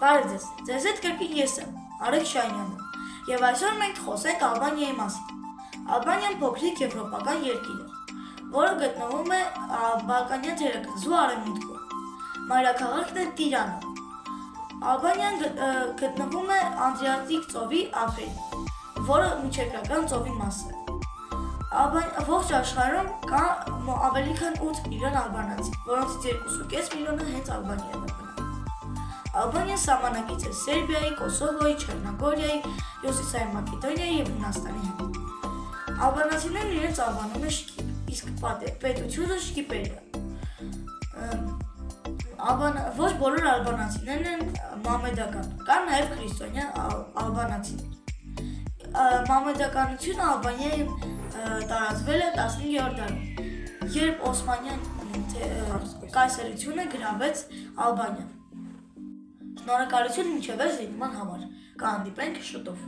Բարև ձեզ, ձեզ հետ կրկին ես եմ, Արեգ Շահինյանը, և այսօր մենք խոսենք Ալբանիայի մասին։ Ալբանիան փոքրիկ եվրոպական երկիր է, որը գտնվում է Բալկանյան թերակղզու արևմուտքում։ Մայրաքաղաքն է Տիրանը։ Ալբանիան գտնվում է Ադրիատիկ ծովի ափերին, որը միջերկրական ծովի մաս է։ Ողջ աշխարհում կա ավելի քան 8 միլիոն ալբանացի, որոնցից 2.5 միլիոնը հենց Ալբանիայում են մնում։ Ալբանիան սահմանակից է Սերբիայի, Կոսովոյի, Չեռնոգորիայի, Հյուսիսային Մակեդոնիայի և Հունաստանի հետ։ Ալբանացիներն իրենց անվանում են շկիպ, իսկ պետությունը շկիպեր է։ Ոչ բոլոր ալբանացիներն են մամեդական, կան նաև քրիստոնյա ալբանացիներ։ Մամեդականությունը Ալբանիայում տարածվել է 15-րդ դարում, երբ Օսմանյան կայսրությունը գրավեց Ալբանիան։ Շնորհակալություն մինչև այս զինման համար, կհանդիպենք շուտով։